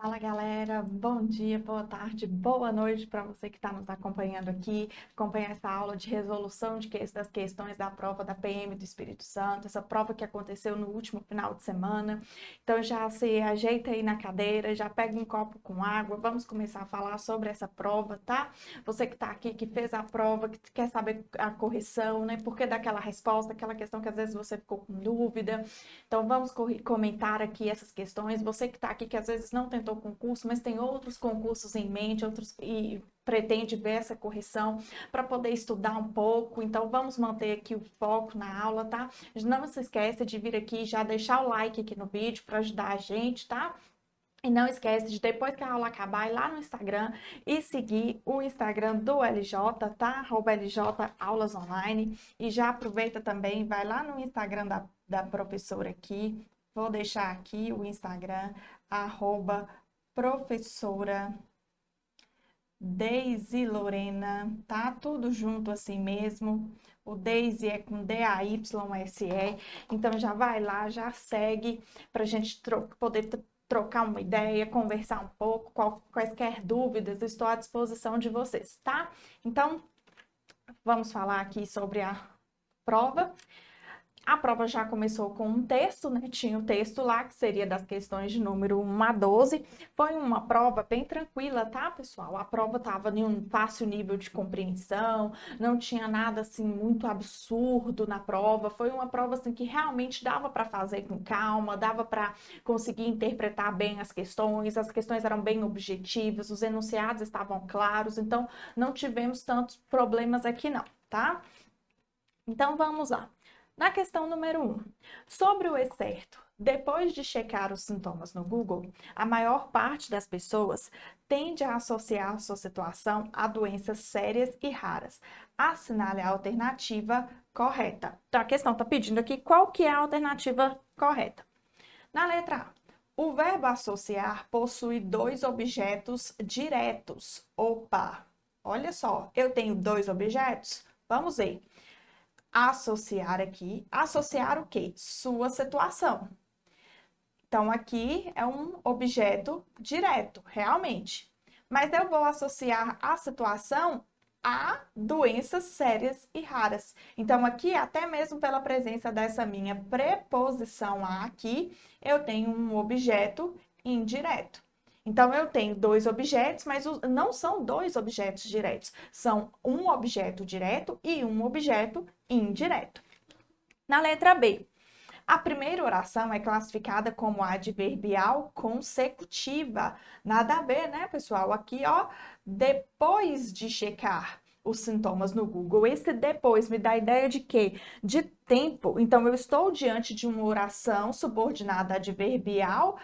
Fala galera, bom dia, boa tarde, boa noite para você que está nos acompanhando aqui, acompanhar essa aula de resolução das questões da prova da PM do Espírito Santo, essa prova que aconteceu no último final de semana. Então já se ajeita aí na cadeira, já pega um copo com água, vamos começar a falar sobre essa prova, tá? Você que está aqui, que fez a prova, que quer saber a correção, né? Por que daquela resposta, aquela questão que às vezes você ficou com dúvida. Então vamos comentar aqui essas questões. Você que está aqui, que às vezes não tentou concurso, mas tem outros concursos em mente, outros e pretende ver essa correção para poder estudar um pouco. Então vamos manter aqui o foco na aula, tá? Não se esqueça de vir aqui e já deixar o like aqui no vídeo para ajudar a gente, tá? E não esquece de, depois que a aula acabar, ir lá no Instagram e seguir o Instagram do LJ, tá? @LJ Aulas Online. E já aproveita também, vai lá no Instagram da professora aqui. Vou deixar aqui o Instagram, @professora Deise Lorena, tá? Tudo junto assim mesmo. O Deise é com DaysE. Então já vai lá, já segue para a gente poder trocar uma ideia, conversar um pouco, quaisquer dúvidas, estou à disposição de vocês, tá? Então, vamos falar aqui sobre a prova. A prova já começou com um texto, né? Tinha o texto lá, que seria das questões de número 1 a 12. Foi uma prova bem tranquila, tá, pessoal? A prova estava em um fácil nível de compreensão, não tinha nada, assim, muito absurdo na prova. Foi uma prova, assim, que realmente dava para fazer com calma, dava para conseguir interpretar bem as questões eram bem objetivas, os enunciados estavam claros, então não tivemos tantos problemas aqui não, tá? Então vamos lá. Na questão número 1, sobre o excerto. Depois de checar os sintomas no Google, a maior parte das pessoas tende a associar sua situação a doenças sérias e raras. Assinale a alternativa correta. Então, a questão está pedindo aqui qual que é a alternativa correta. Na letra A, o verbo associar possui dois objetos diretos. Opa, olha só, eu tenho dois objetos? Vamos ver. Associar aqui. Associar o quê? Sua situação. Então, aqui é um objeto direto, realmente. Mas eu vou associar a situação a doenças sérias e raras. Então, aqui, até mesmo pela presença dessa minha preposição a aqui, eu tenho um objeto indireto. Então, eu tenho dois objetos, mas não são dois objetos diretos. São um objeto direto e um objeto indireto. Na letra B, a primeira oração é classificada como adverbial consecutiva. Nada a ver, né, pessoal? Aqui, ó, depois de checar os sintomas no Google. Esse depois me dá a ideia de quê? De tempo. Então, eu estou diante de uma oração subordinada adverbial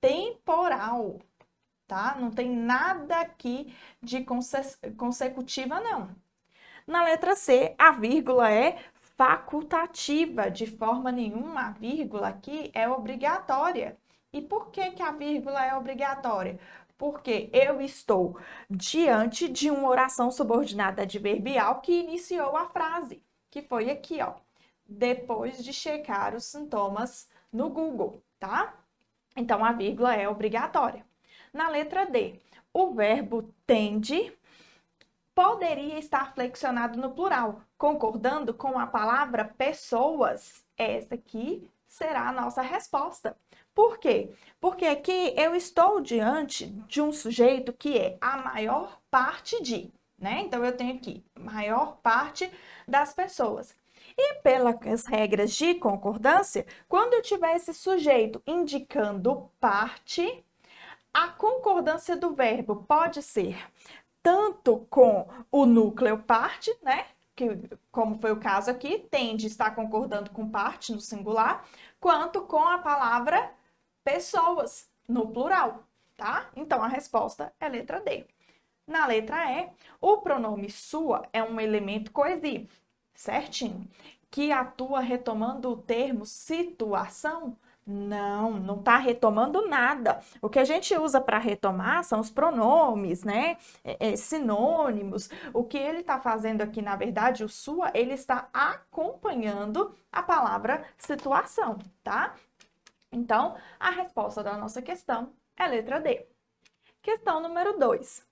temporal, tá? Não tem nada aqui de consecutiva, não. Na letra C, a vírgula é facultativa, de forma nenhuma a vírgula aqui é obrigatória. E por que que a vírgula é obrigatória? Porque eu estou diante de uma oração subordinada adverbial que iniciou a frase, que foi aqui, ó, depois de checar os sintomas no Google, tá? Então, a vírgula é obrigatória. Na letra D, o verbo tende poderia estar flexionado no plural, concordando com a palavra pessoas. Essa aqui será a nossa resposta. Por quê? Porque aqui eu estou diante de um sujeito que é a maior parte de, né? Então eu tenho aqui maior parte das pessoas. E pelas regras de concordância, quando eu tiver esse sujeito indicando parte, a concordância do verbo pode ser tanto com o núcleo parte, né? Que, como foi o caso aqui, tende a estar concordando com parte no singular, quanto com a palavra pessoas no plural, tá? Então a resposta é letra D. Na letra E, o pronome sua é um elemento coesivo, certinho, que atua retomando o termo situação. Não, não está retomando nada. O que a gente usa para retomar são os pronomes, né? Sinônimos. O que ele está fazendo aqui, na verdade, o sua, ele está acompanhando a palavra situação, tá? Então, a resposta da nossa questão é a letra D. Questão número 2.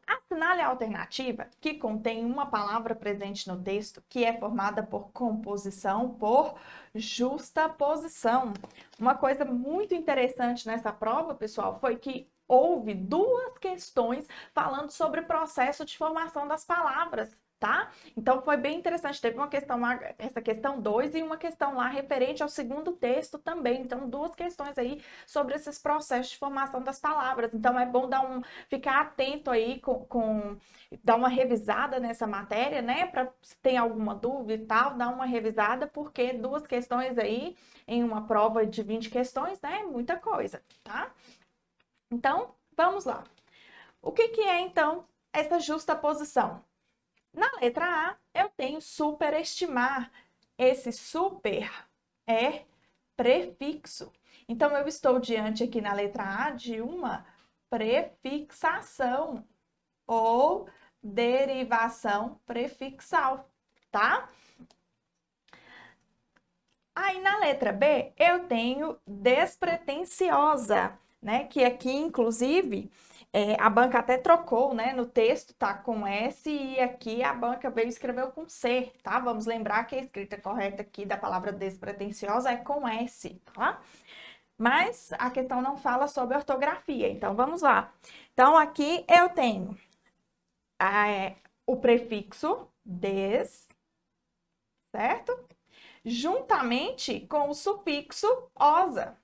Assinale a alternativa que contém uma palavra presente no texto que é formada por composição por justaposição. Uma coisa muito interessante nessa prova, pessoal, foi que houve duas questões falando sobre o processo de formação das palavras. Tá? Então foi bem interessante. Teve uma questão lá, essa questão 2, e uma questão lá referente ao segundo texto também. Então, duas questões aí sobre esses processos de formação das palavras. Então, é bom ficar atento aí dar uma revisada nessa matéria, né? Para se tem alguma dúvida e tal, dar uma revisada, porque duas questões aí em uma prova de 20 questões, né? Muita coisa, tá? Então, vamos lá. O que é, então, essa justaposição? Na letra A, eu tenho superestimar. Esse super é prefixo. Então, eu estou diante aqui na letra A de uma prefixação ou derivação prefixal, tá? Aí, na letra B, eu tenho despretensiosa, né? Que aqui, inclusive, a banca até trocou, né? No texto tá com S e aqui a banca veio e escreveu com C, tá? Vamos lembrar que a escrita correta aqui da palavra despretensiosa é com S, tá? Mas a questão não fala sobre ortografia, então vamos lá. Então, aqui eu tenho o prefixo des, certo? Juntamente com o sufixo osa.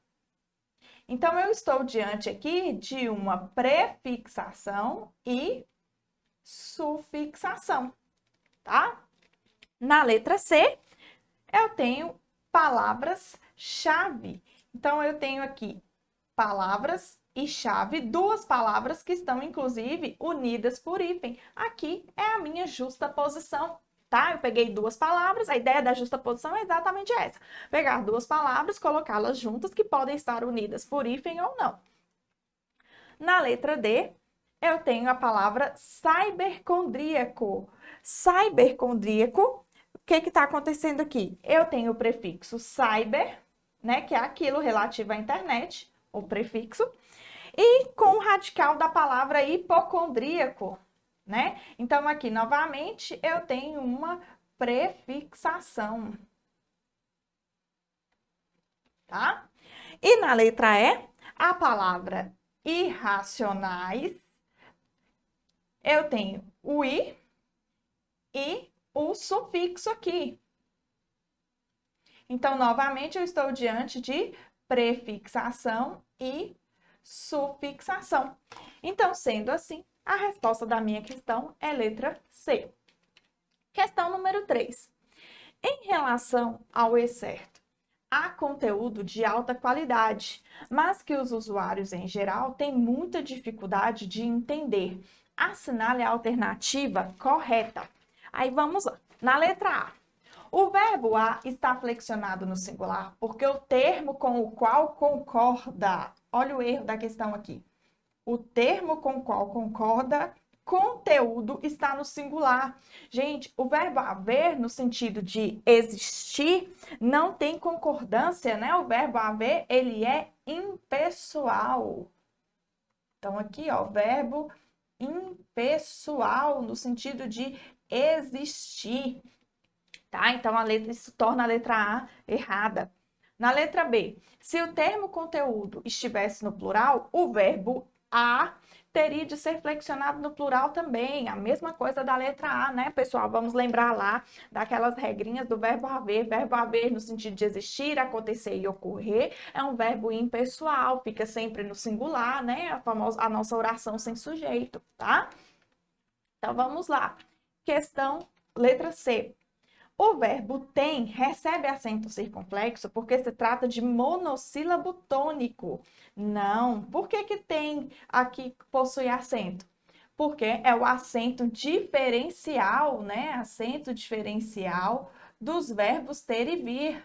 Então, eu estou diante aqui de uma prefixação e sufixação, tá? Na letra C, eu tenho palavras-chave. Então, eu tenho aqui palavras e chave, duas palavras que estão, inclusive, unidas por hífen. Aqui é a minha justaposição, tá? Eu peguei duas palavras, a ideia da justaposição é exatamente essa. Pegar duas palavras, colocá-las juntas, que podem estar unidas por hífen ou não. Na letra D, eu tenho a palavra cybercondríaco. Cybercondríaco, o que está acontecendo aqui? Eu tenho o prefixo cyber, né, que é aquilo relativo à internet, o prefixo, e com o radical da palavra hipocondríaco, né? Então, aqui, novamente, eu tenho uma prefixação, tá? E na letra E, a palavra irracionais, eu tenho o i e o sufixo aqui. Então, novamente, eu estou diante de prefixação e sufixação. Então, sendo assim, a resposta da minha questão é letra C. Questão número 3. Em relação ao e-certo, há conteúdo de alta qualidade, mas que os usuários em geral têm muita dificuldade de entender. Assinale a alternativa correta. Aí vamos lá. Na letra A, o verbo a está flexionado no singular porque o termo com o qual concorda. Olha o erro da questão aqui. O termo com o qual concorda, conteúdo, está no singular. Gente, o verbo haver, no sentido de existir, não tem concordância, né? O verbo haver, ele é impessoal. Então, aqui, ó, verbo impessoal, no sentido de existir. Tá? Então, isso torna a letra A errada. Na letra B, se o termo conteúdo estivesse no plural, o verbo a teria de ser flexionado no plural também. A mesma coisa da letra A, né, pessoal? Vamos lembrar lá daquelas regrinhas do verbo haver. Verbo haver no sentido de existir, acontecer e ocorrer. É um verbo impessoal, fica sempre no singular, né? A nossa oração sem sujeito, tá? Então, vamos lá. Questão letra C. O verbo tem recebe acento circunflexo porque se trata de monossílabo tônico. Não. Por que que tem aqui possui acento? Porque é o acento diferencial, né? Acento diferencial dos verbos ter e vir.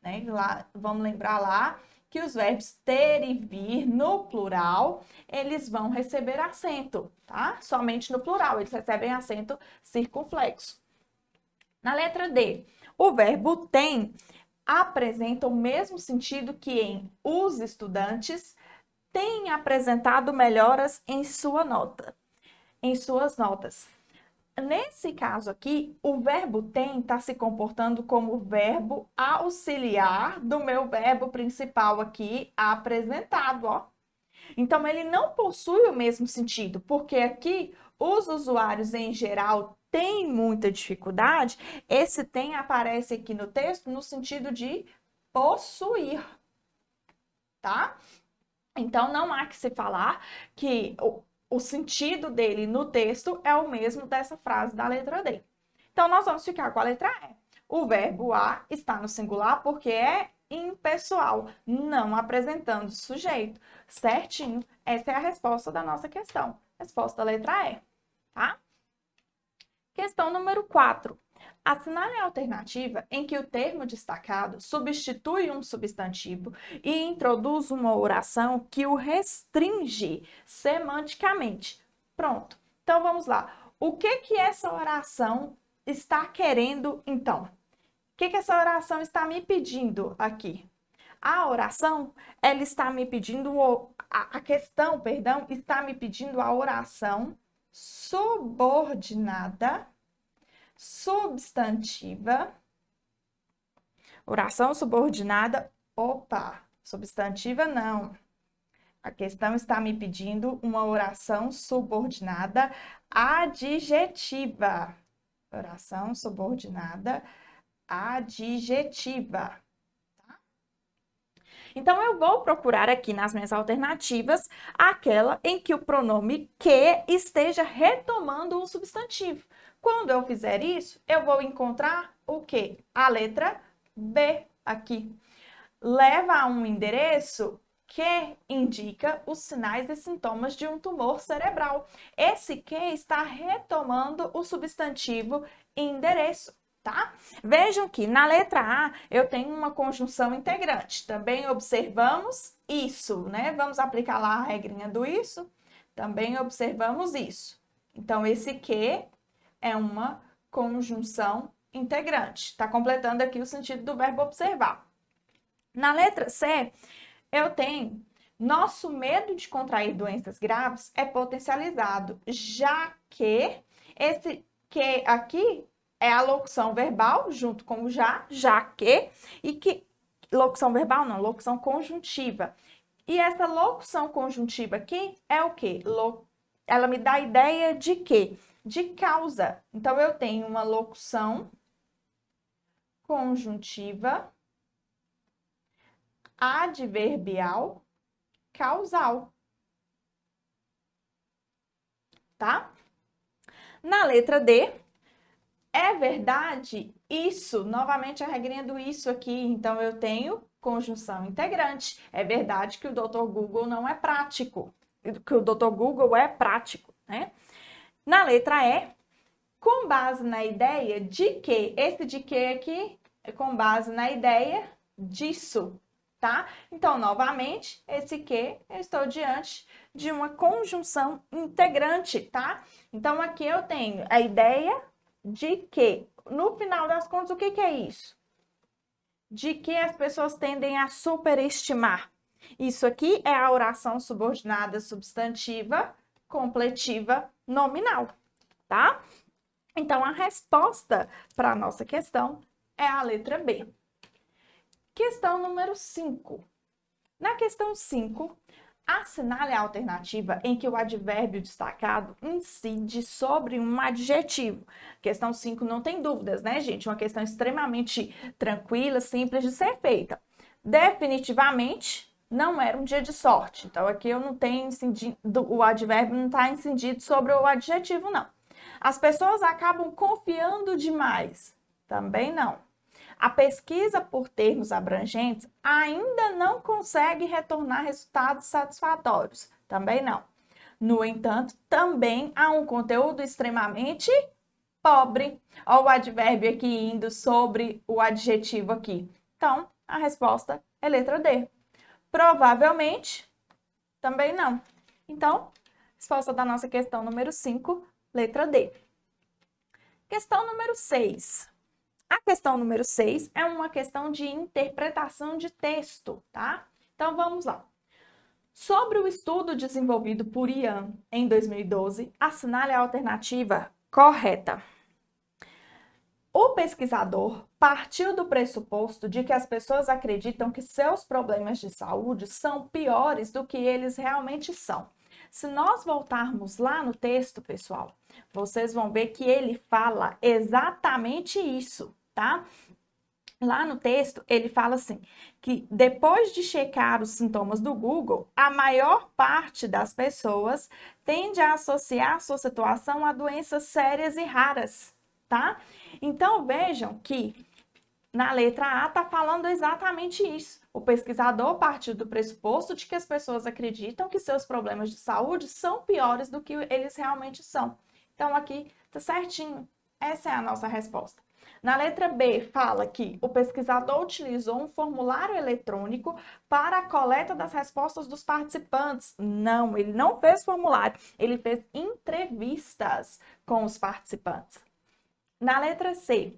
Né? Lá, vamos lembrar lá que os verbos ter e vir no plural, eles vão receber acento, tá? Somente no plural, eles recebem acento circunflexo. Na letra D, o verbo tem apresenta o mesmo sentido que em os estudantes têm apresentado melhoras em sua nota, em suas notas. Nesse caso aqui, o verbo tem está se comportando como verbo auxiliar do meu verbo principal aqui, apresentado, ó. Então, ele não possui o mesmo sentido, porque aqui os usuários em geral têm muita dificuldade. Esse tem aparece aqui no texto no sentido de possuir, tá? Então, não há que se falar que o sentido dele no texto é o mesmo dessa frase da letra D. Então, nós vamos ficar com a letra E. O verbo a está no singular porque é impessoal, não apresentando sujeito. Certinho. Essa é a resposta da nossa questão. Resposta letra E, tá? Questão número 4. Assinale a alternativa em que o termo destacado substitui um substantivo e introduz uma oração que o restringe semanticamente. Pronto. Então, vamos lá. O que essa oração está querendo, então? O que essa oração está me pedindo aqui? A oração, ela está me pedindo, a questão, perdão, está me pedindo a oração subordinada, substantiva, oração subordinada, substantiva não. A questão está me pedindo uma oração subordinada adjetiva. Oração subordinada adjetiva. Então, eu vou procurar aqui nas minhas alternativas aquela em que o pronome que esteja retomando um substantivo. Quando eu fizer isso, eu vou encontrar o quê? A letra B aqui. Leva a um endereço que indica os sinais e sintomas de um tumor cerebral. Esse que está retomando o substantivo endereço. Tá? Vejam que na letra A eu tenho uma conjunção integrante. Também observamos isso, né? Vamos aplicar lá a regrinha do isso. Também observamos isso. Então, esse que é uma conjunção integrante. Está completando aqui o sentido do verbo observar. Na letra C, eu tenho nosso medo de contrair doenças graves é potencializado, já que esse que aqui é a locução verbal junto com o já que, e que locução verbal não, locução conjuntiva. E essa locução conjuntiva aqui é o quê? Ela me dá a ideia de quê? De causa. Então, eu tenho uma locução conjuntiva adverbial causal. Tá? Na letra D, é verdade isso, novamente a regrinha do isso aqui, então eu tenho conjunção integrante. É verdade que o Dr. Google não é prático, que o Dr. Google é prático, né? Na letra E, com base na ideia de que, esse de que aqui é com base na ideia disso, tá? Então, novamente, esse que eu estou diante de uma conjunção integrante, tá? Então, aqui eu tenho a ideia de que, no final das contas, o que é isso? De que as pessoas tendem a superestimar. Isso aqui é a oração subordinada substantiva, completiva, nominal, tá? Então, a resposta para a nossa questão é a letra B. Questão número 5. Na questão 5, assinale a alternativa em que o advérbio destacado incide sobre um adjetivo. Questão 5 não tem dúvidas, né, gente? Uma questão extremamente tranquila, simples de ser feita. Definitivamente, não era um dia de sorte. Então, aqui eu não tenho incidido, o advérbio não está incidido sobre o adjetivo, não. As pessoas acabam confiando demais. Também não. A pesquisa por termos abrangentes ainda não consegue retornar resultados satisfatórios. Também não. No entanto, também há um conteúdo extremamente pobre. Olha o advérbio aqui indo sobre o adjetivo aqui. Então, a resposta é letra D. Provavelmente, também não. Então, resposta da nossa questão número 5, letra D. Questão número 6. A questão número 6 é uma questão de interpretação de texto, tá? Então, vamos lá. Sobre o estudo desenvolvido por Ian em 2012, assinale a alternativa correta. O pesquisador partiu do pressuposto de que as pessoas acreditam que seus problemas de saúde são piores do que eles realmente são. Se nós voltarmos lá no texto, pessoal, vocês vão ver que ele fala exatamente isso, tá? Lá no texto, ele fala assim, que depois de checar os sintomas do Google, a maior parte das pessoas tende a associar sua situação a doenças sérias e raras, tá? Então, vejam que na letra A está falando exatamente isso. O pesquisador partiu do pressuposto de que as pessoas acreditam que seus problemas de saúde são piores do que eles realmente são. Então, aqui está certinho. Essa é a nossa resposta. Na letra B, fala que o pesquisador utilizou um formulário eletrônico para a coleta das respostas dos participantes. Não, ele não fez formulário, ele fez entrevistas com os participantes. Na letra C,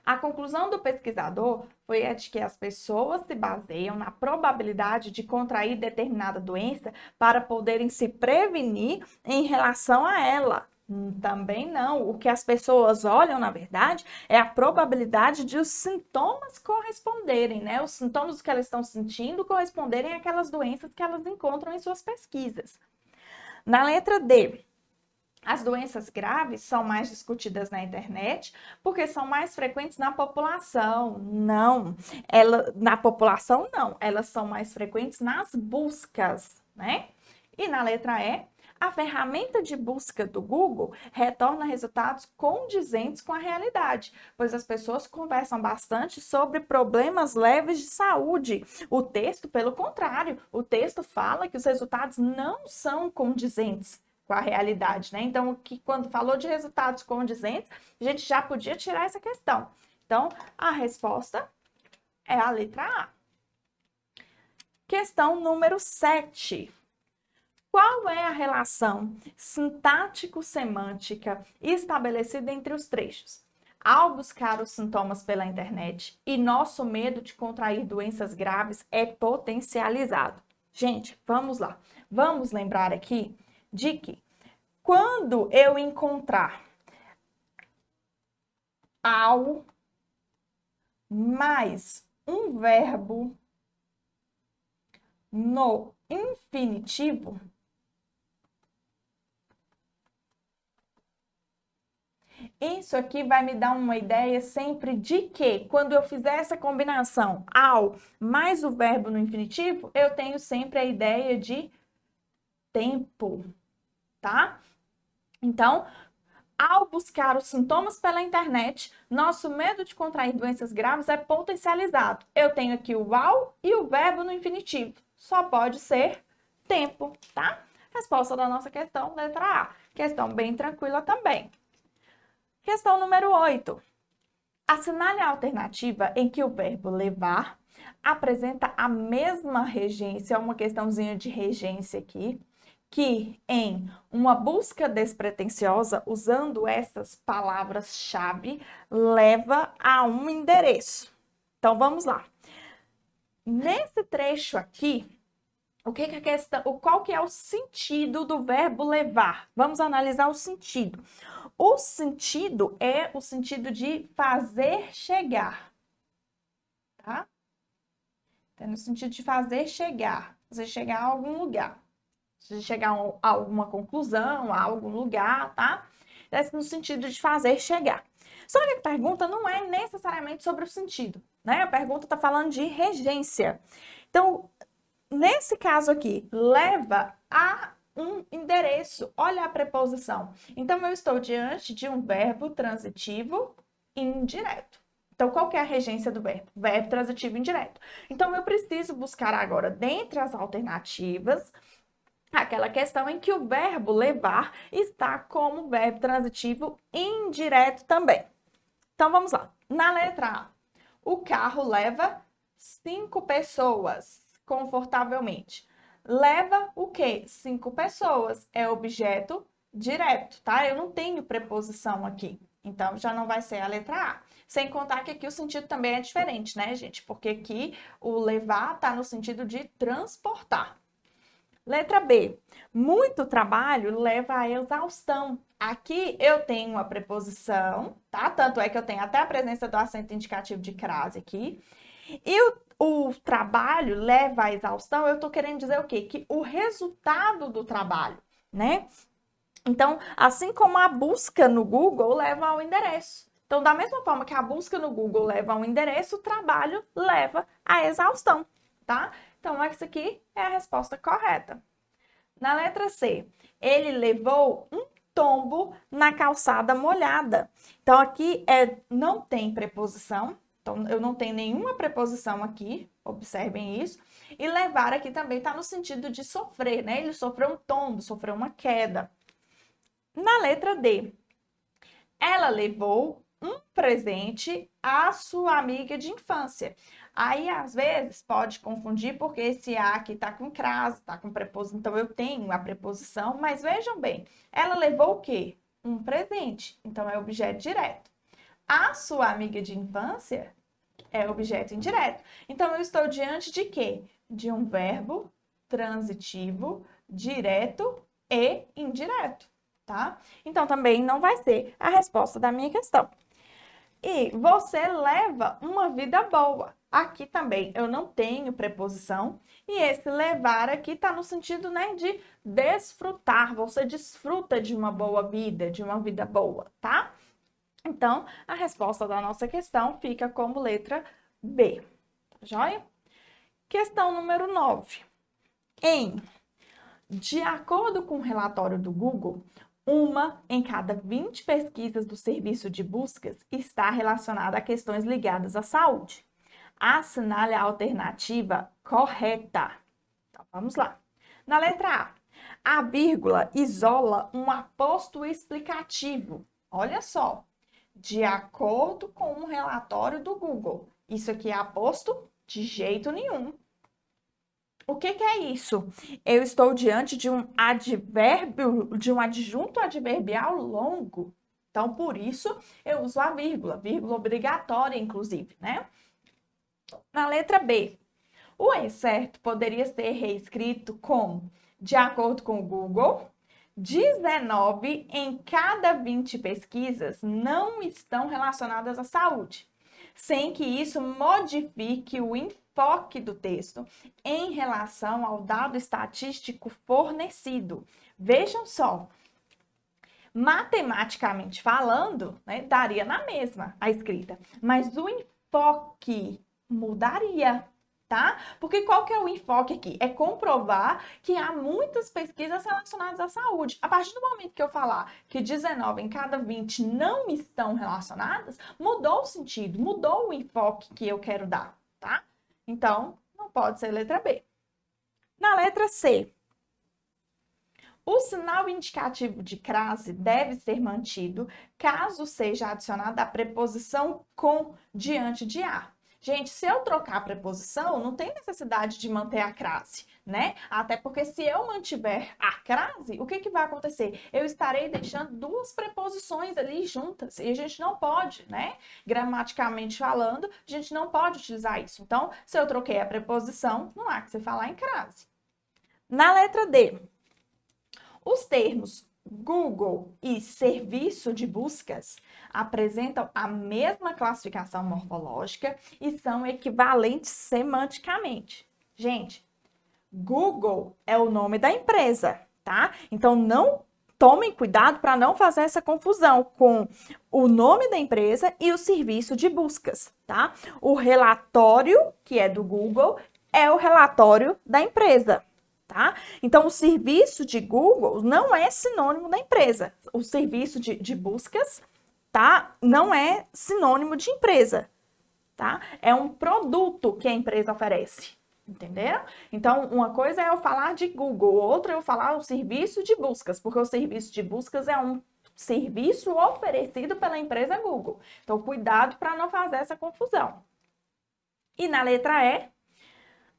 a conclusão do pesquisador foi a de que as pessoas se baseiam na probabilidade de contrair determinada doença para poderem se prevenir em relação a ela. Também não. O que as pessoas olham, na verdade, é a probabilidade de os sintomas corresponderem, né? Os sintomas que elas estão sentindo corresponderem àquelas doenças que elas encontram em suas pesquisas. Na letra D, as doenças graves são mais discutidas na internet porque são mais frequentes na população. Não, na população não, elas são mais frequentes nas buscas, né? E na letra E, a ferramenta de busca do Google retorna resultados condizentes com a realidade, pois as pessoas conversam bastante sobre problemas leves de saúde. O texto, pelo contrário, o texto fala que os resultados não são condizentes com a realidade, né? Então, que quando falou de resultados condizentes, a gente já podia tirar essa questão. Então, a resposta é a letra A. Questão número 7. Qual é a relação sintático-semântica estabelecida entre os trechos? Ao buscar os sintomas pela internet e nosso medo de contrair doenças graves é potencializado. Gente, vamos lá. Vamos lembrar aqui de que quando eu encontrar ao mais um verbo no infinitivo, isso aqui vai me dar uma ideia sempre de que, quando eu fizer essa combinação ao mais o verbo no infinitivo, eu tenho sempre a ideia de tempo, tá? Então, ao buscar os sintomas pela internet, nosso medo de contrair doenças graves é potencializado. Eu tenho aqui o ao e o verbo no infinitivo. Só pode ser tempo, tá? Resposta da nossa questão, letra A. Questão bem tranquila também. Questão número 8. Assinale a alternativa em que o verbo levar apresenta a mesma regência, é uma questãozinha de regência aqui, que em uma busca despretensiosa, usando essas palavras-chave, leva a um endereço. Então, vamos lá. Nesse trecho aqui, qual que é o sentido do verbo levar? Vamos analisar o sentido. O sentido é o sentido de fazer chegar, tá? É no sentido de fazer chegar, você chegar a algum lugar. Você chegar a alguma conclusão, a algum lugar, tá? É no sentido de fazer chegar. Só que a pergunta não é necessariamente sobre o sentido, né? A pergunta está falando de regência. Então, nesse caso aqui, leva a um endereço. Olha a preposição. Então, eu estou diante de um verbo transitivo indireto. Então, qual que é a regência do verbo? Verbo transitivo indireto. Então, eu preciso buscar agora, dentre as alternativas, aquela questão em que o verbo levar está como verbo transitivo indireto também. Então, vamos lá. Na letra A, o carro leva 5 pessoas confortavelmente. Leva o quê? 5 pessoas. É objeto direto, tá? Eu não tenho preposição aqui. Então, já não vai ser a letra A. Sem contar que aqui o sentido também é diferente, né, gente? Porque aqui o levar está no sentido de transportar. Letra B. Muito trabalho leva à exaustão. Aqui eu tenho uma preposição, tá? Tanto é que eu tenho até a presença do acento indicativo de crase aqui. E o trabalho leva à exaustão, eu tô querendo dizer o quê? Que o resultado do trabalho, né? Então, assim como a busca no Google leva ao endereço. Então, da mesma forma que a busca no Google leva ao endereço, o trabalho leva à exaustão, tá? Então, essa aqui é a resposta correta. Na letra C, ele levou um tombo na calçada molhada. Então, aqui não tem preposição. Então, eu não tenho nenhuma preposição aqui. Observem isso. E levar aqui também está no sentido de sofrer, né? Ele sofreu um tombo, sofreu uma queda. Na letra D, ela levou um presente à sua amiga de infância. Aí, às vezes, pode confundir, porque esse A aqui tá com crase, tá com preposição, então eu tenho a preposição, mas vejam bem, ela levou o quê? Um presente, então é objeto direto. A sua amiga de infância é objeto indireto. Então, eu estou diante de quê? De um verbo transitivo, direto e indireto, tá? Então, também não vai ser a resposta da minha questão. E você leva uma vida boa. Aqui também eu não tenho preposição. E esse levar aqui está no sentido, né, de desfrutar. Você desfruta de uma boa vida, de uma vida boa, tá? Então, a resposta da nossa questão fica como letra B. Tá joia? Questão número 9. De acordo com o relatório do Google, uma em cada 20 pesquisas do serviço de buscas está relacionada a questões ligadas à saúde. Assinale a alternativa correta. Então, vamos lá. Na letra A, a vírgula isola um aposto explicativo. Olha só, de acordo com um relatório do Google. Isso aqui é aposto? De jeito nenhum. O que é isso? Eu estou diante de um advérbio, de um adjunto adverbial longo. Então, por isso, eu uso a vírgula obrigatória, inclusive, né? Na letra B, o certo poderia ser reescrito como, de acordo com o Google, 19 em cada 20 pesquisas não estão relacionadas à saúde, sem que isso modifique o enfoque do texto em relação ao dado estatístico fornecido. Vejam só, matematicamente falando, né, daria na mesma a escrita, mas o enfoque mudaria, tá? Porque qual que é o enfoque aqui? É comprovar que há muitas pesquisas relacionadas à saúde. A partir do momento que eu falar que 19 em cada 20 não estão relacionadas, mudou o sentido, mudou o enfoque que eu quero dar, tá? Então, não pode ser letra B. Na letra C, o sinal indicativo de crase deve ser mantido caso seja adicionada a preposição com diante de a. Gente, se eu trocar a preposição, não tem necessidade de manter a crase, né? Até porque se eu mantiver a crase, o que vai acontecer? Eu estarei deixando duas preposições ali juntas e a gente não pode, né? Gramaticalmente falando, a gente não pode utilizar isso. Então, se eu troquei a preposição, não há que se falar em crase. Na letra D, os termos Google e serviço de buscas apresentam a mesma classificação morfológica e são equivalentes semanticamente. Gente, Google é o nome da empresa, tá? Então, não tomem cuidado para não fazer essa confusão com o nome da empresa e o serviço de buscas, tá? O relatório, que é do Google, é o relatório da empresa. Tá? Então, o serviço de Google não é sinônimo da empresa. O serviço de buscas, tá? Não é sinônimo de empresa, tá? É um produto que a empresa oferece, entenderam? Então, uma coisa é eu falar de Google, outra é eu falar o serviço de buscas, porque o serviço de buscas é um serviço oferecido pela empresa Google. Então, cuidado para não fazer essa confusão. E na letra E,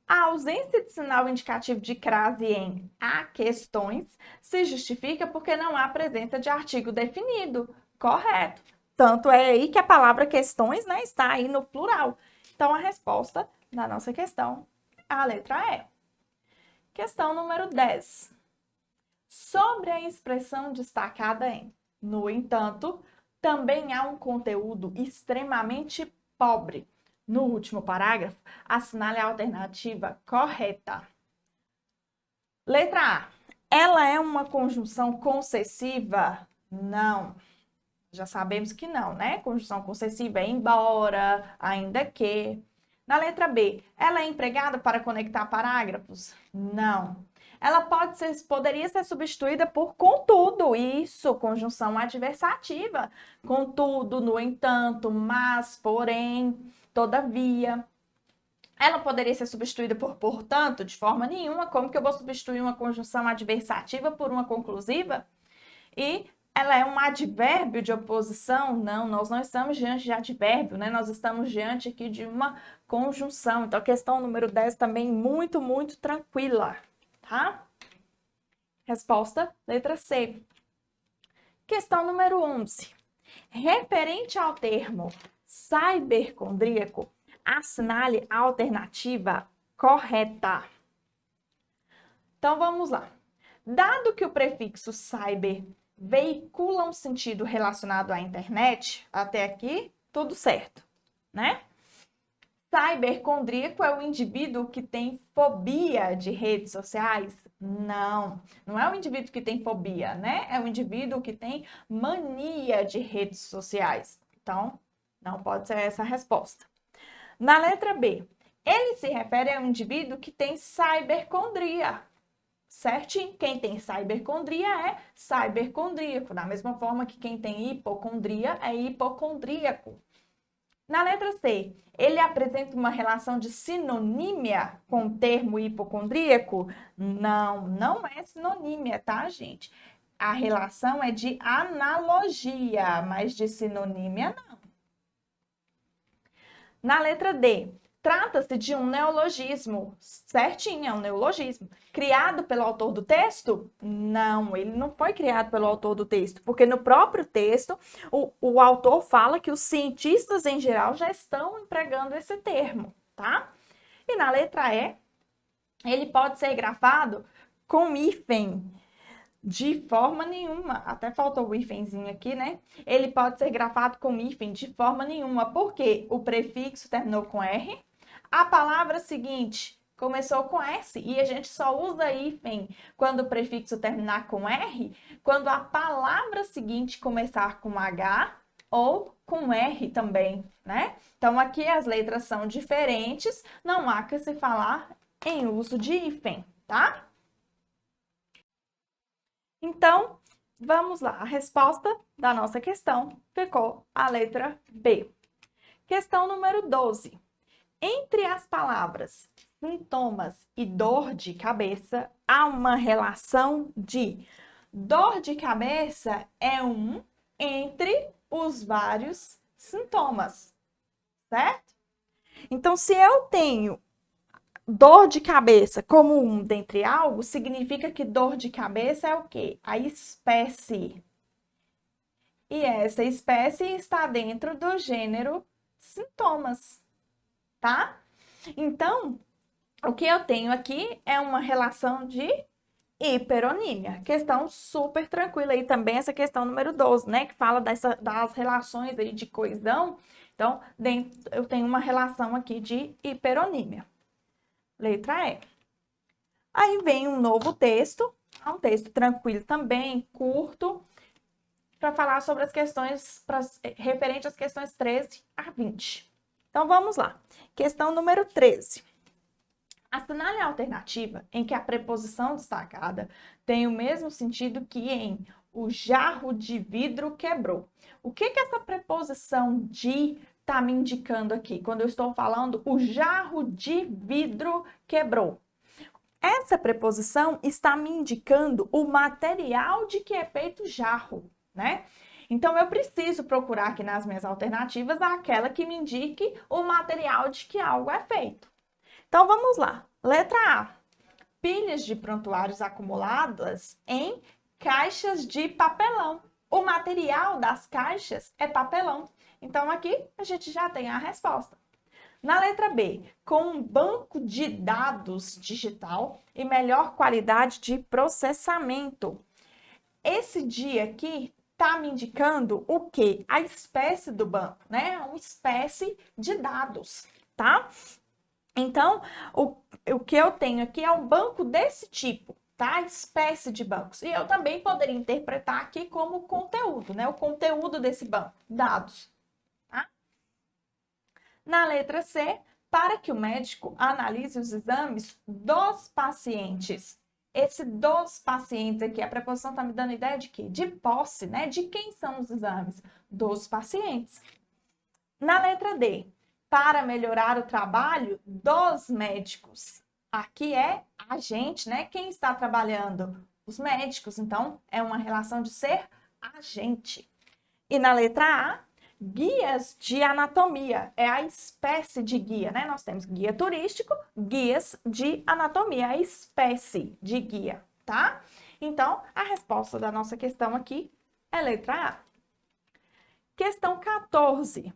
a ausência de sinal indicativo de crase em há questões se justifica porque não há presença de artigo definido. Correto. Tanto é aí que a palavra questões, né, está aí no plural. Então, a resposta da nossa questão é a letra E. Questão número 10. Sobre a expressão destacada em, no entanto, também há um conteúdo extremamente pobre. No último parágrafo, assinale a alternativa correta. Letra A. Ela é uma conjunção concessiva? Não. Já sabemos que não, né? Conjunção concessiva é embora, ainda que. Na letra B, ela é empregada para conectar parágrafos? Não. Ela poderia ser substituída por contudo. Isso, conjunção adversativa. Contudo, no entanto, mas, porém, todavia. Ela poderia ser substituída por portanto? De forma nenhuma. Como que eu vou substituir uma conjunção adversativa por uma conclusiva? E ela é um advérbio de oposição? Não, nós não estamos diante de advérbio, né? Nós estamos diante aqui de uma conjunção. Então, a questão número 10 também muito, muito tranquila, tá? Resposta, letra C. Questão número 11. Referente ao termo cibercondríaco, assinale a alternativa correta. Então, vamos lá. Dado que o prefixo cyber veicula um sentido relacionado à internet, até aqui, tudo certo, né? Cibercondríaco é o indivíduo que tem fobia de redes sociais? Não, não é o indivíduo que tem fobia, né? É o indivíduo que tem mania de redes sociais. Então, não pode ser essa a resposta. Na letra B, ele se refere a um indivíduo que tem cibercondria. Certinho? Quem tem cibercondria é cibercondríaco, da mesma forma que quem tem hipocondria é hipocondríaco. Na letra C, ele apresenta uma relação de sinonímia com o termo hipocondríaco? Não, não é sinonímia, tá, gente? A relação é de analogia, mas de sinonímia não. Na letra D, trata-se de um neologismo, certinho, é um neologismo. Criado pelo autor do texto? Não, ele não foi criado pelo autor do texto, porque no próprio texto o autor fala que os cientistas em geral já estão empregando esse termo, tá? E na letra E, ele pode ser grafado com hífen. De forma nenhuma, até faltou o hífenzinho aqui, né? Ele pode ser grafado com hífen de forma nenhuma, porque o prefixo terminou com R, a palavra seguinte começou com S, e a gente só usa hífen quando o prefixo terminar com R, quando a palavra seguinte começar com H ou com R também, né? Então, aqui as letras são diferentes, não há que se falar em uso de hífen, tá? Então, vamos lá. A resposta da nossa questão ficou a letra B. Questão número 12. Entre as palavras sintomas e dor de cabeça, há uma relação de dor de cabeça é um entre os vários sintomas, certo? Então, se eu tenho dor de cabeça como um dentre algo, significa que dor de cabeça é o quê? A espécie. E essa espécie está dentro do gênero sintomas, tá? Então, o que eu tenho aqui é uma relação de hiperonímia. Questão super tranquila aí também, essa questão número 12, né? Que fala das relações aí de coesão. Então, eu tenho uma relação aqui de hiperonímia. Letra E. Aí vem um novo texto, um texto tranquilo também, curto, para falar sobre as questões, referente às questões 13 a 20. Então, vamos lá. Questão número 13. Assinale a alternativa em que a preposição destacada tem o mesmo sentido que em o jarro de vidro quebrou. O que essa preposição de está me indicando aqui? Quando eu estou falando o jarro de vidro quebrou. Essa preposição está me indicando o material de que é feito o jarro, né? Então, eu preciso procurar aqui nas minhas alternativas aquela que me indique o material de que algo é feito. Então, vamos lá. Letra A. Pilhas de prontuários acumuladas em caixas de papelão. O material das caixas é papelão. Então, aqui a gente já tem a resposta. Na letra B, com um banco de dados digital e melhor qualidade de processamento. Esse dia aqui está me indicando o quê? A espécie do banco, né? Uma espécie de dados, tá? Então, o que eu tenho aqui é um banco desse tipo, tá? Espécie de bancos. E eu também poderia interpretar aqui como conteúdo, né? O conteúdo desse banco, dados, tá? Na letra C, para que o médico analise os exames dos pacientes. Esse dos pacientes aqui, a preposição está me dando ideia de quê? De posse, né? De quem são os exames? Dos pacientes. Na letra D, para melhorar o trabalho dos médicos. Aqui é a gente, né? Quem está trabalhando? Os médicos. Então, é uma relação de ser agente. E na letra A, guias de anatomia. É a espécie de guia, né? Nós temos guia turístico, guias de anatomia, a espécie de guia, tá? Então, a resposta da nossa questão aqui é letra A. Questão 14.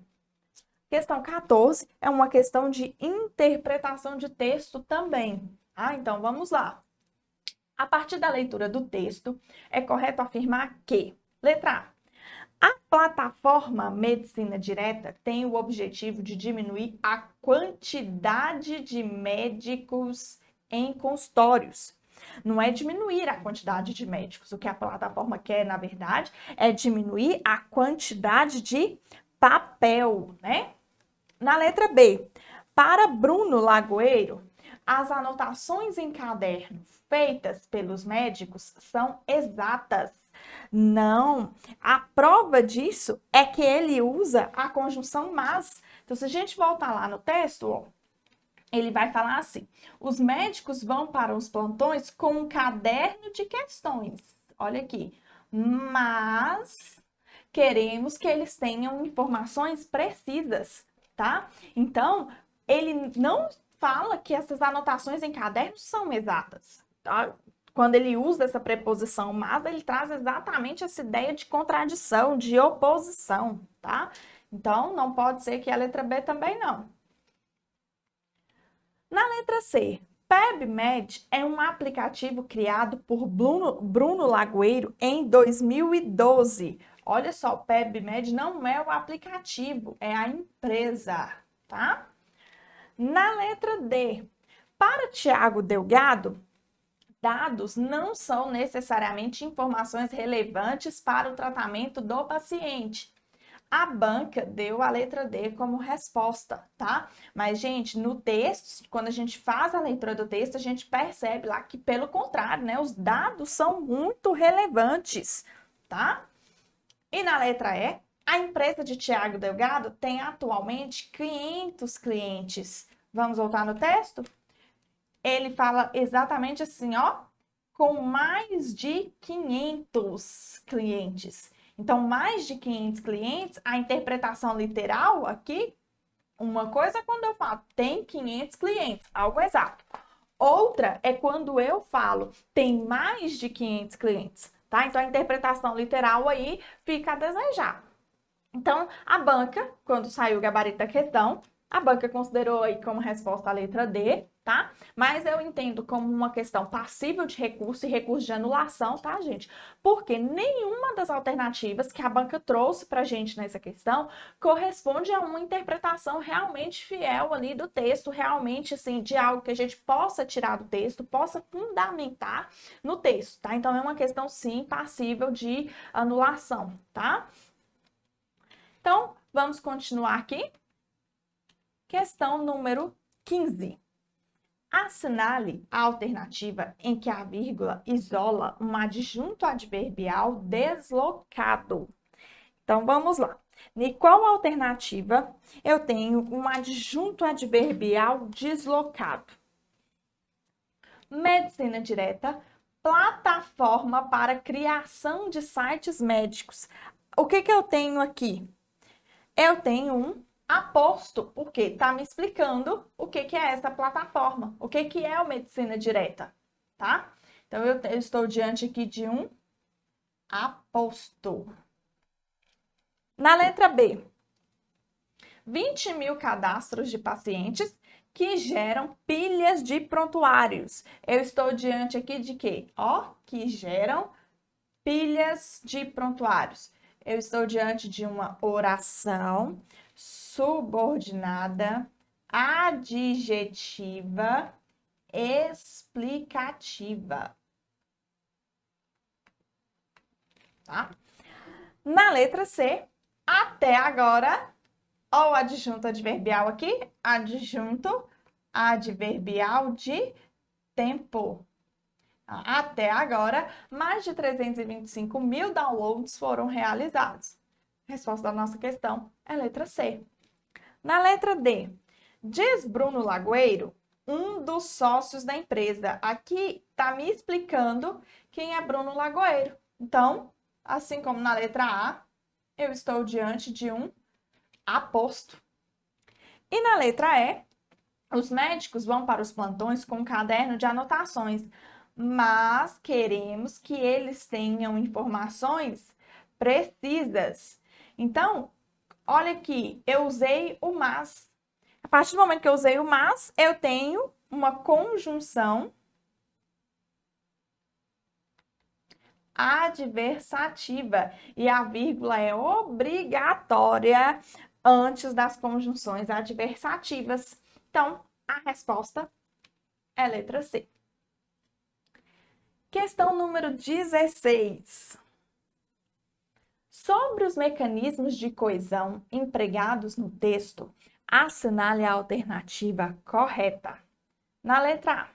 Questão 14 é uma questão de interpretação de texto também. Ah, então vamos lá. A partir da leitura do texto, é correto afirmar que, letra A plataforma Medicina Direta tem o objetivo de diminuir a quantidade de médicos em consultórios. Não é diminuir a quantidade de médicos. O que a plataforma quer, na verdade, é diminuir a quantidade de papel, né? Na letra B, para Bruno Lagoeiro, as anotações em caderno feitas pelos médicos são exatas. Não, a prova disso é que ele usa a conjunção mas. Então, se a gente voltar lá no texto, ó, ele vai falar assim: os médicos vão para os plantões com um caderno de questões. Olha aqui. Mas queremos que eles tenham informações precisas, tá? Então, ele não fala que essas anotações em cadernos são exatas, tá? Quando ele usa essa preposição mas, ele traz exatamente essa ideia de contradição, de oposição, tá? Então, não pode ser que a letra B também não. Na letra C, PebMed é um aplicativo criado por Bruno Lagoeiro em 2012. Olha só, o PebMed não é o aplicativo, é a empresa, tá? Na letra D, para Tiago Delgado, dados não são necessariamente informações relevantes para o tratamento do paciente. A banca deu a letra D como resposta, tá? Mas, gente, no texto, quando a gente faz a leitura do texto, a gente percebe lá que, pelo contrário, né? Os dados são muito relevantes, tá? E na letra E, a empresa de Tiago Delgado tem atualmente 500 clientes. Vamos voltar no texto? Ele fala exatamente assim, ó, com mais de 500 clientes. Então, mais de 500 clientes, a interpretação literal aqui, uma coisa é quando eu falo tem 500 clientes, algo exato. Outra é quando eu falo tem mais de 500 clientes, tá? Então, a interpretação literal aí fica a desejar. Então, a banca, quando saiu o gabarito da questão, a banca considerou aí como resposta a letra D, tá? Mas eu entendo como uma questão passível de recurso e recurso de anulação, tá, gente? Porque nenhuma das alternativas que a banca trouxe pra gente nessa questão corresponde a uma interpretação realmente fiel ali do texto, realmente, assim, de algo que a gente possa tirar do texto, possa fundamentar no texto, tá? Então, é uma questão, sim, passível de anulação, tá? Então, vamos continuar aqui. Questão número 15. Assinale a alternativa em que a vírgula isola um adjunto adverbial deslocado. Então, vamos lá. Em qual alternativa eu tenho um adjunto adverbial deslocado? Medicina direta, plataforma para criação de sites médicos. O que eu tenho aqui? Eu tenho um aposto, porque está me explicando o que é essa plataforma, o que é o Medicina Direta, tá? Então, eu estou diante aqui de um aposto. Na letra B, 20 mil cadastros de pacientes que geram pilhas de prontuários. Eu estou diante aqui de quê? Ó, que geram pilhas de prontuários. Eu estou diante de uma oração subordinada, adjetiva, explicativa. Tá? Na letra C, até agora, ó o adjunto adverbial aqui, adjunto adverbial de tempo. Até agora, mais de 325 mil downloads foram realizados. A resposta da nossa questão é letra C. Na letra D, diz Bruno Lagoeiro, um dos sócios da empresa. Aqui está me explicando quem é Bruno Lagoeiro. Então, assim como na letra A, eu estou diante de um aposto. E na letra E, os médicos vão para os plantões com um caderno de anotações, mas queremos que eles tenham informações precisas. Então, olha aqui, eu usei o mas. A partir do momento que eu usei o mas, eu tenho uma conjunção adversativa e a vírgula é obrigatória antes das conjunções adversativas. Então, a resposta é letra C. Questão número 16. Sobre os mecanismos de coesão empregados no texto, assinale a alternativa correta. Na letra A,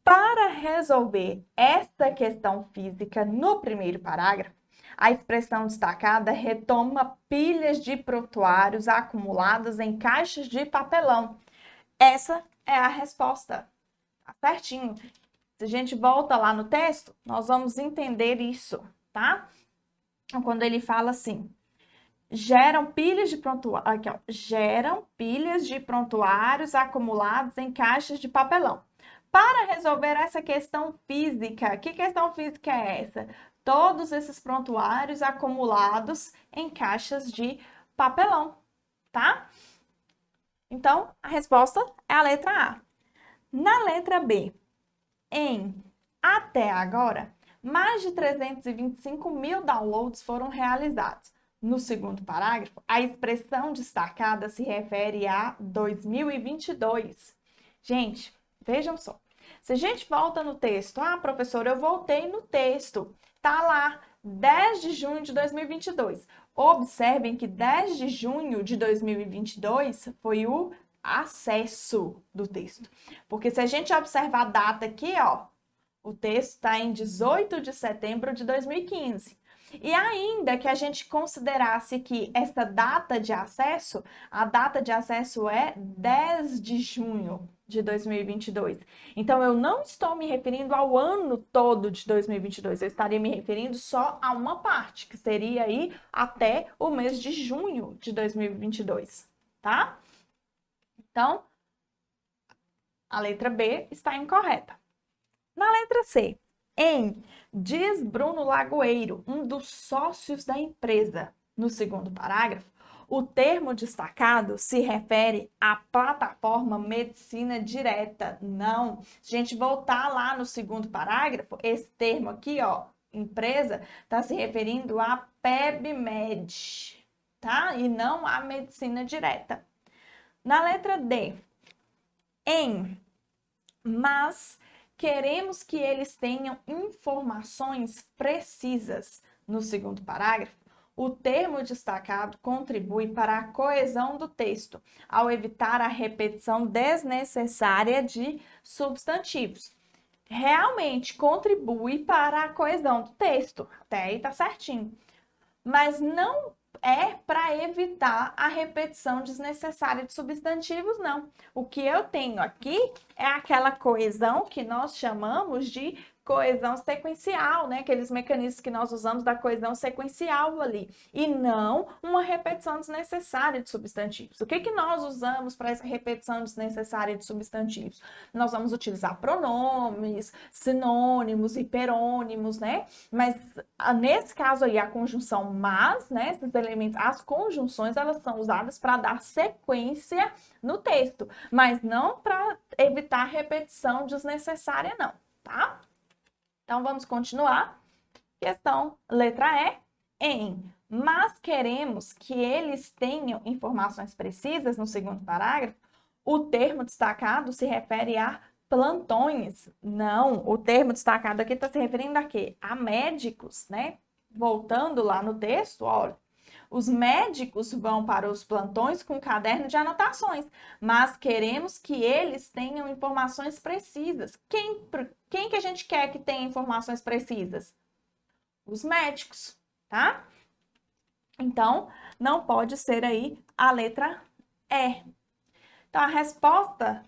para resolver esta questão física no primeiro parágrafo, a expressão destacada retoma pilhas de prontuários acumuladas em caixas de papelão. Essa é a resposta. Tá certinho. Se a gente volta lá no texto, nós vamos entender isso, tá? Quando ele fala assim, geram pilhas de prontuários, aqui, ó, geram pilhas de prontuários acumulados em caixas de papelão. Para resolver essa questão física, que questão física é essa? Todos esses prontuários acumulados em caixas de papelão, tá? Então, a resposta é a letra A. Na letra B, até agora, mais de 325 mil downloads foram realizados. No segundo parágrafo, a expressão destacada se refere a 2022. Gente, vejam só. Se a gente volta no texto, professora, eu voltei no texto. Tá lá, 10 de junho de 2022. Observem que 10 de junho de 2022 foi o acesso do texto. Porque se a gente observar a data aqui, ó, o texto está em 18 de setembro de 2015. E ainda que a gente considerasse que essa data de acesso, a data de acesso é 10 de junho de 2022. Então, eu não estou me referindo ao ano todo de 2022, eu estaria me referindo só a uma parte, que seria aí até o mês de junho de 2022, tá? Então, a letra B está incorreta. Na letra C, diz Bruno Lagoeiro, um dos sócios da empresa. No segundo parágrafo, o termo destacado se refere à plataforma Medicina Direta. Não. Se a gente voltar lá no segundo parágrafo, esse termo aqui, ó, empresa, está se referindo à PebMed, tá? E não à Medicina Direta. Na letra D, mas queremos que eles tenham informações precisas. No segundo parágrafo, o termo destacado contribui para a coesão do texto, ao evitar a repetição desnecessária de substantivos. Realmente contribui para a coesão do texto, até aí tá certinho. Mas não é para evitar a repetição desnecessária de substantivos, não. O que eu tenho aqui é aquela coesão que nós chamamos de coesão sequencial, né? Aqueles mecanismos que nós usamos da coesão sequencial ali, e não uma repetição desnecessária de substantivos. O que que nós usamos para essa repetição desnecessária de substantivos? Nós vamos utilizar pronomes, sinônimos, hiperônimos, né? Mas nesse caso aí, a conjunção mas, né? Esses elementos, as conjunções, elas são usadas para dar sequência no texto, mas não para evitar repetição desnecessária, não, tá? Então, vamos continuar. Questão letra E. Mas queremos que eles tenham informações precisas no segundo parágrafo, o termo destacado se refere a plantões. Não, o termo destacado aqui está se referindo a quê? A médicos, né? Voltando lá no texto, olha. Os médicos vão para os plantões com caderno de anotações, mas queremos que eles tenham informações precisas. Quem que a gente quer que tenha informações precisas? Os médicos, tá? Então, não pode ser aí a letra E. Então, a resposta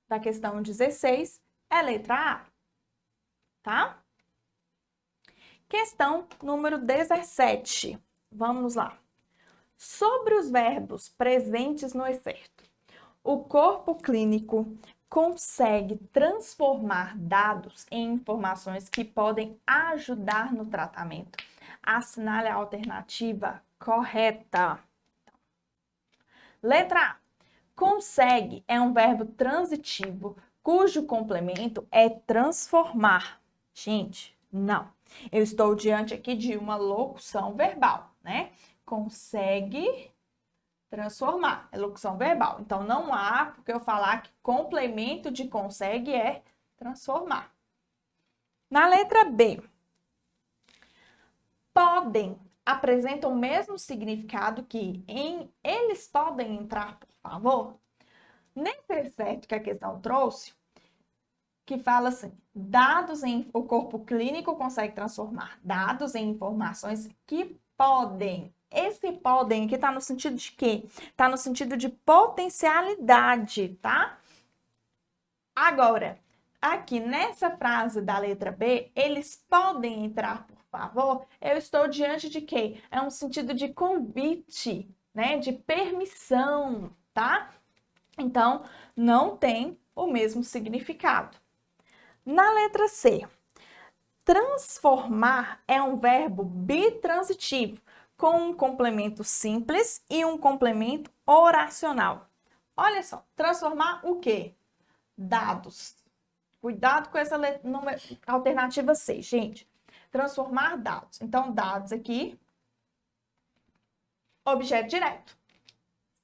da questão 16 é letra A, tá? Questão número 17. Vamos lá. Sobre os verbos presentes no excerto, o corpo clínico consegue transformar dados em informações que podem ajudar no tratamento. Assinale a alternativa correta. Letra A. Consegue é um verbo transitivo cujo complemento é transformar. Gente, não. Eu estou diante aqui de uma locução verbal, né? Consegue transformar, é locução verbal. Então, não há porque eu falar que complemento de consegue é transformar. Na letra B, podem apresentam o mesmo significado que em eles podem entrar, por favor? Nesse excerto que a questão trouxe, que fala assim, dados em o corpo clínico consegue transformar dados em informações que podem. Esse podem aqui está no sentido de quê? Está no sentido de potencialidade, tá? Agora, aqui nessa frase da letra B, eles podem entrar, por favor? Eu estou diante de quê? É um sentido de convite, né? De permissão, tá? Então, não tem o mesmo significado. Na letra C, transformar é um verbo bitransitivo, com um complemento simples e um complemento oracional. Olha só, transformar o quê? Dados. Cuidado com essa alternativa C, gente. Transformar dados. Então, dados aqui, objeto direto,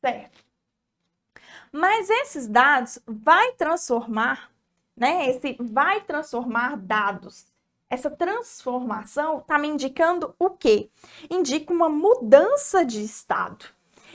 certo? Mas esses dados vai transformar, né? Esse vai transformar dados. Essa transformação está me indicando o quê? Indica uma mudança de estado.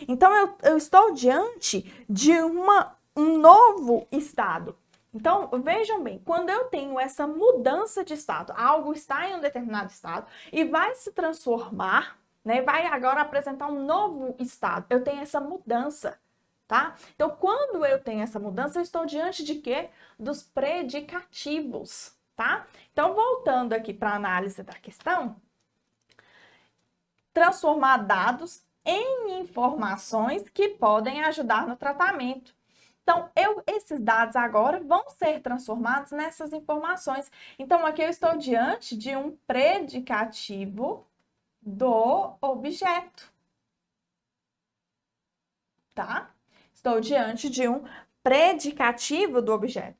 Então, eu estou diante de um novo estado. Então, vejam bem, quando eu tenho essa mudança de estado, algo está em um determinado estado e vai se transformar, né? Vai agora apresentar um novo estado. Eu tenho essa mudança, tá? Então, quando eu tenho essa mudança, eu estou diante de quê? Dos predicativos, tá? Então, voltando aqui para a análise da questão, transformar dados em informações que podem ajudar no tratamento. Então, esses dados agora vão ser transformados nessas informações. Então, aqui eu estou diante de um predicativo do objeto, tá? Estou diante de um predicativo do objeto.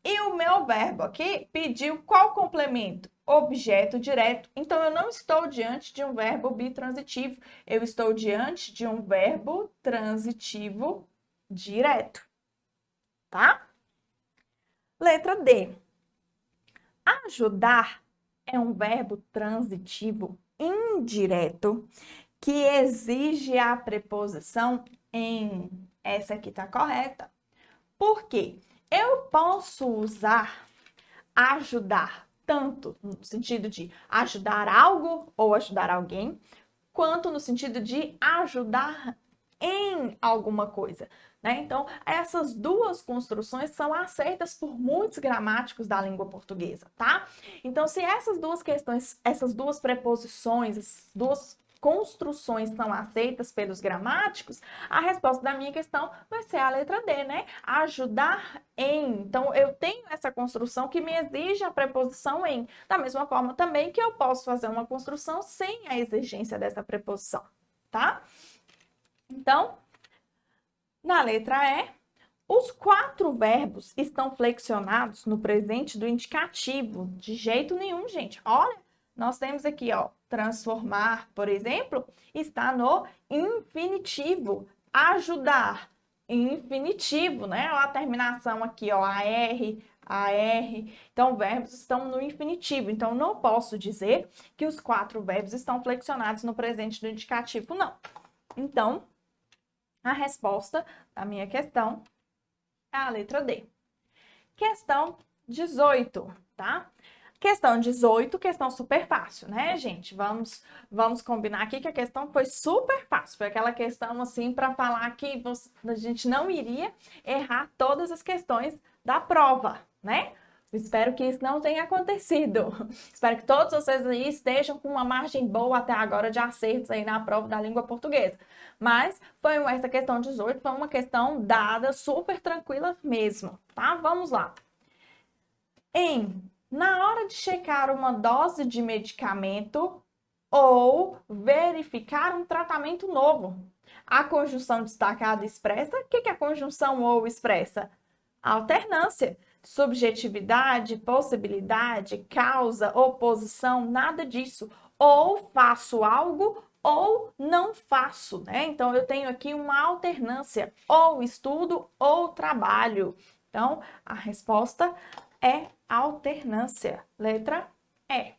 E o meu verbo aqui pediu qual complemento? Objeto direto. Então, eu não estou diante de um verbo bitransitivo. Eu estou diante de um verbo transitivo direto. Tá? Letra D. Ajudar é um verbo transitivo indireto que exige a preposição em. Essa aqui tá correta. Por quê? Eu posso usar ajudar tanto no sentido de ajudar algo ou ajudar alguém, quanto no sentido de ajudar em alguma coisa, né? Então, essas duas construções são aceitas por muitos gramáticos da língua portuguesa, tá? Então, se essas duas questões, essas duas preposições, essas duas construções são aceitas pelos gramáticos, a resposta da minha questão vai ser a letra D, né? Ajudar em. Então, eu tenho essa construção que me exige a preposição em. Da mesma forma também que eu posso fazer uma construção sem a exigência dessa preposição, tá? Então, na letra E, os 4 verbos estão flexionados no presente do indicativo. De jeito nenhum, gente. Olha, nós temos aqui, ó, transformar, por exemplo, está no infinitivo. Ajudar, infinitivo, né? A terminação aqui, ó, AR. Então, verbos estão no infinitivo. Então, não posso dizer que os 4 verbos estão flexionados no presente do indicativo, não. Então, a resposta da minha questão é a letra D. Questão 18, tá? Questão 18, questão super fácil, né, gente? Vamos combinar aqui que a questão foi super fácil. Foi aquela questão, assim, para falar que a gente não iria errar todas as questões da prova, né? Espero que isso não tenha acontecido. Espero que todos vocês aí estejam com uma margem boa até agora de acertos aí na prova da língua portuguesa. Mas essa questão 18 foi uma questão dada super tranquila mesmo, tá? Vamos lá. Na hora de checar uma dose de medicamento ou verificar um tratamento novo, a conjunção destacada expressa, o que é a conjunção ou expressa? Alternância, subjetividade, possibilidade, causa, oposição, nada disso. Ou faço algo ou não faço, né? Então, eu tenho aqui uma alternância, ou estudo ou trabalho. Então, a resposta é alternância. Letra E.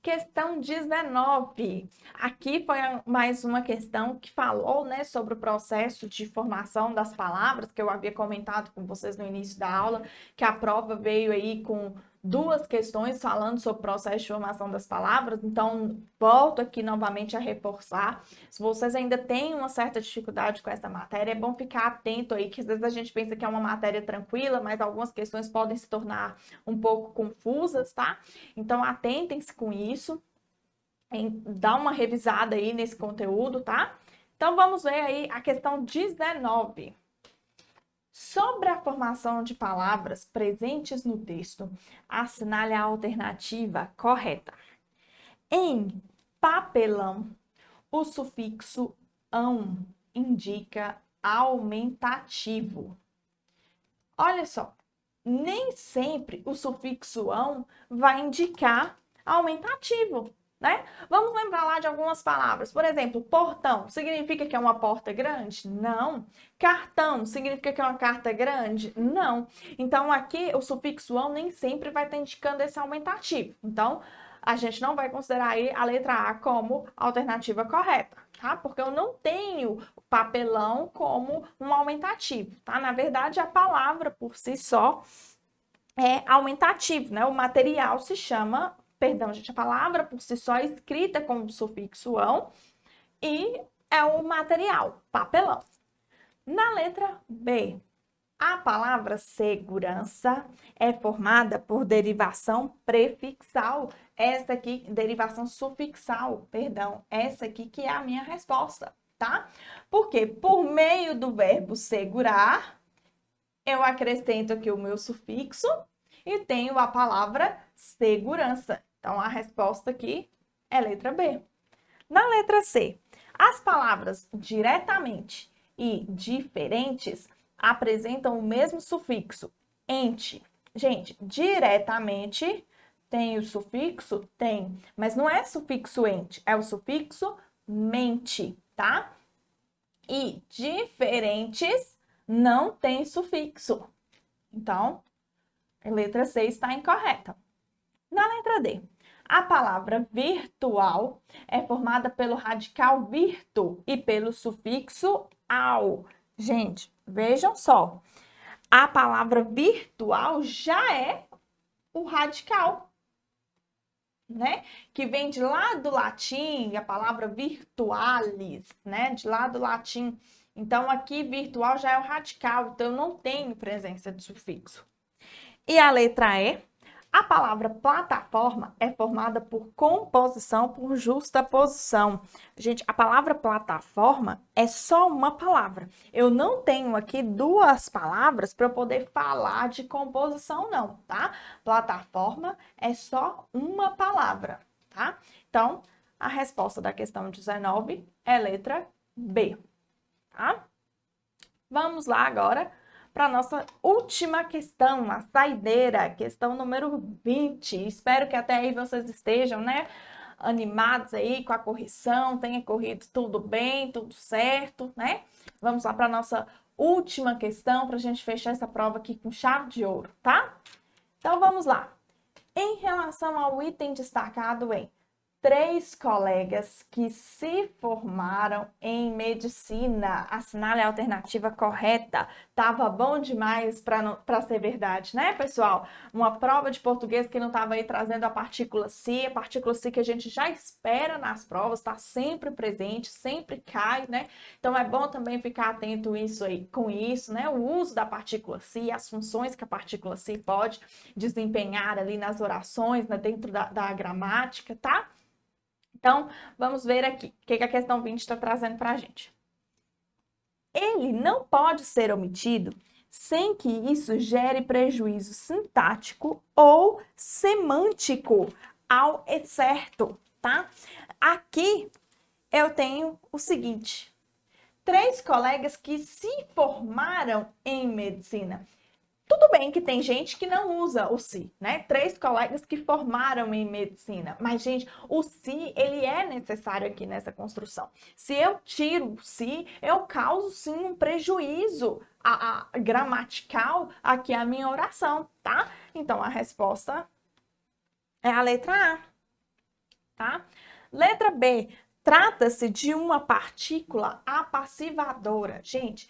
Questão 19. Aqui foi mais uma questão que falou, né, sobre o processo de formação das palavras, que eu havia comentado com vocês no início da aula, que a prova veio aí com 2 questões falando sobre o processo de formação das palavras. Então, volto aqui novamente a reforçar. Se vocês ainda têm uma certa dificuldade com essa matéria, é bom ficar atento aí, que às vezes a gente pensa que é uma matéria tranquila, mas algumas questões podem se tornar um pouco confusas, tá? Então, atentem-se com isso, dá uma revisada aí nesse conteúdo, tá? Então, vamos ver aí a questão 19. Sobre a formação de palavras presentes no texto, assinale a alternativa correta. Em papelão, o sufixo ão indica aumentativo. Olha só, nem sempre o sufixo ão vai indicar aumentativo, né? Vamos lembrar lá de algumas palavras. Por exemplo, portão significa que é uma porta grande? Não. Cartão significa que é uma carta grande? Não. Então, aqui o sufixo ão nem sempre vai estar indicando esse aumentativo. Então, a gente não vai considerar aí a letra A como alternativa correta, tá? Porque eu não tenho papelão como um aumentativo, tá? Na verdade, a palavra por si só é aumentativo, né? O material se chama, perdão, gente, a palavra por si só é escrita com o sufixo ão e é o material, papelão. Na letra B, a palavra segurança é formada por derivação prefixal. Essa aqui, derivação sufixal, perdão. Essa aqui que é a minha resposta, tá? Porque por meio do verbo segurar, eu acrescento aqui o meu sufixo e tenho a palavra segurança. Então, a resposta aqui é letra B. Na letra C, as palavras diretamente e diferentes apresentam o mesmo sufixo, ente. Gente, diretamente tem o sufixo? Tem, mas não é sufixo ente, é o sufixo mente, tá? E diferentes não tem sufixo. Então, a letra C está incorreta. Na letra D, a palavra virtual é formada pelo radical virtu e pelo sufixo ao. Gente, vejam só. A palavra virtual já é o radical. né? Que vem de lá do latim, a palavra virtualis, né? De lá do latim. Então, aqui, virtual já é o radical, então eu não tenho presença de sufixo. E a letra E, a palavra plataforma é formada por composição por justaposição. Gente, a palavra plataforma é só uma palavra. Eu não tenho aqui duas palavras para poder falar de composição, não, tá? Plataforma é só uma palavra, tá? Então, a resposta da questão 19 é letra B, tá? Vamos lá agora para a nossa última questão, a saideira, questão número 20. Espero que até aí vocês estejam, né, animados aí com a correção, tenha corrido tudo bem, tudo certo, né? Vamos lá para a nossa última questão, para a gente fechar essa prova aqui com chave de ouro, tá? Então, vamos lá. Em relação ao item destacado em 3 colegas que se formaram em medicina. Assinale a alternativa correta. Tava bom demais para ser verdade, né, pessoal? Uma prova de português que não estava aí trazendo a partícula se que a gente já espera nas provas, está sempre presente, sempre cai, né? Então é bom também ficar atento isso aí, com isso, né? O uso da partícula se, as funções que a partícula se pode desempenhar ali nas orações, né, dentro da gramática, tá? Então, vamos ver aqui o que a questão 20 está trazendo para a gente. Ele não pode ser omitido sem que isso gere prejuízo sintático ou semântico ao certo, tá? Aqui eu tenho o seguinte: 3 colegas que se formaram em medicina. Tudo bem que tem gente que não usa o se, né? 3 colegas que formaram em medicina. Mas, gente, o se, ele é necessário aqui nessa construção. Se eu tiro o se, eu causo, sim, um prejuízo gramatical aqui à minha oração, tá? Então, a resposta é a letra A, tá? Letra B. Trata-se de uma partícula apassivadora. Gente,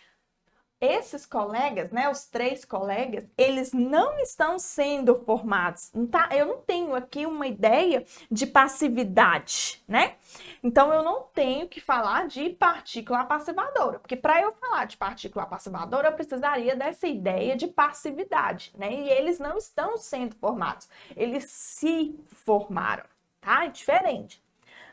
esses colegas, né, os 3 colegas, eles não estão sendo formados, tá? Eu não tenho aqui uma ideia de passividade, né? Então, eu não tenho que falar de partícula apassivadora, porque para eu falar de partícula apassivadora, eu precisaria dessa ideia de passividade, né? E eles não estão sendo formados, eles se formaram, tá? É diferente.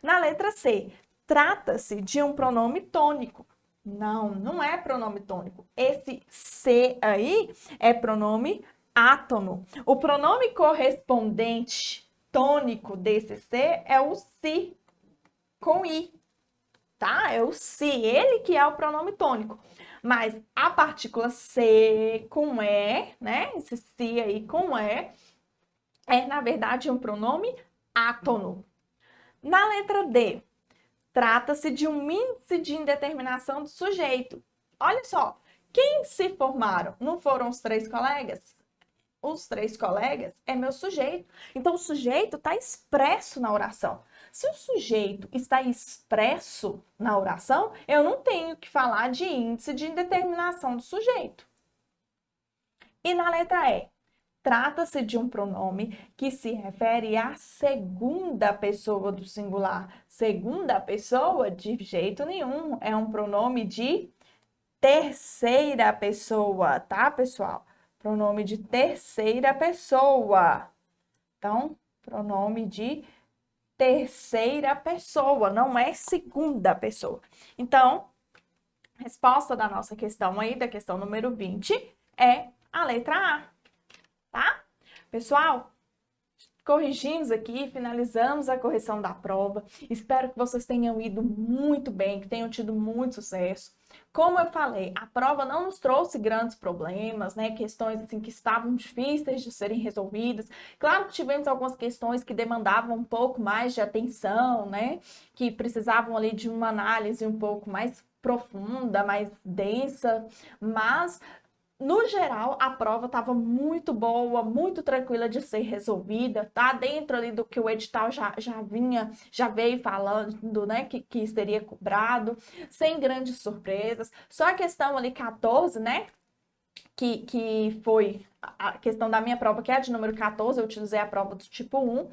Na letra C, trata-se de um pronome tônico. Não, não é pronome tônico. Esse se aí é pronome átono. O pronome correspondente tônico desse se é o si, com i, tá? É o si, ele que é o pronome tônico. Mas a partícula se com e, né? Esse si aí com e, é na verdade um pronome átono. Na letra D, trata-se de um índice de indeterminação do sujeito. Olha só, quem se formaram? Não foram os 3 colegas? Os 3 colegas é meu sujeito. Então, o sujeito está expresso na oração. Se o sujeito está expresso na oração, eu não tenho que falar de índice de indeterminação do sujeito. E na letra E, trata-se de um pronome que se refere à segunda pessoa do singular. Segunda pessoa, de jeito nenhum, é um pronome de terceira pessoa, tá, pessoal? Pronome de terceira pessoa. Então, pronome de terceira pessoa, não é segunda pessoa. Então, resposta da nossa questão aí, da questão número 20, é a letra A. Tá? Pessoal, corrigimos aqui, finalizamos a correção da prova. Espero que vocês tenham ido muito bem, que tenham tido muito sucesso. Como eu falei, a prova não nos trouxe grandes problemas, né? Questões assim que estavam difíceis de serem resolvidas. Claro que tivemos algumas questões que demandavam um pouco mais de atenção, né? Que precisavam ali de uma análise um pouco mais profunda, mais densa, mas no geral, a prova estava muito boa, muito tranquila de ser resolvida, tá? Dentro ali do que o edital já veio falando, né? Que seria cobrado, sem grandes surpresas. Só a questão ali 14, né? Que foi a questão da minha prova, que é a de número 14, eu utilizei a prova do tipo 1.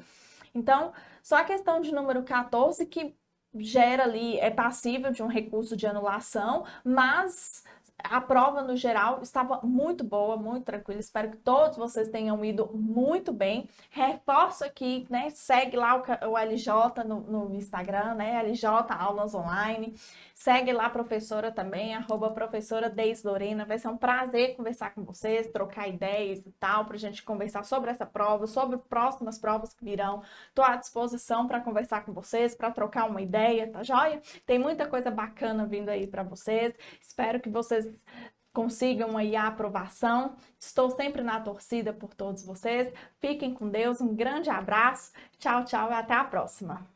Então, só a questão de número 14 que gera ali, é passível de um recurso de anulação, mas a prova no geral estava muito boa, muito tranquila. Espero que todos vocês tenham ido muito bem. Reforço aqui, né? Segue lá o LJ no Instagram, né? LJ Aulas Online. Segue lá a professora também, professora Deis Lorena. Vai ser um prazer conversar com vocês, trocar ideias e tal, para a gente conversar sobre essa prova, sobre próximas provas que virão. Estou à disposição para conversar com vocês, para trocar uma ideia, tá joia? Tem muita coisa bacana vindo aí para vocês. Espero que vocês consigam aí a aprovação. Estou sempre na torcida por todos vocês. Fiquem com Deus. Um grande abraço. Tchau, tchau e até a próxima.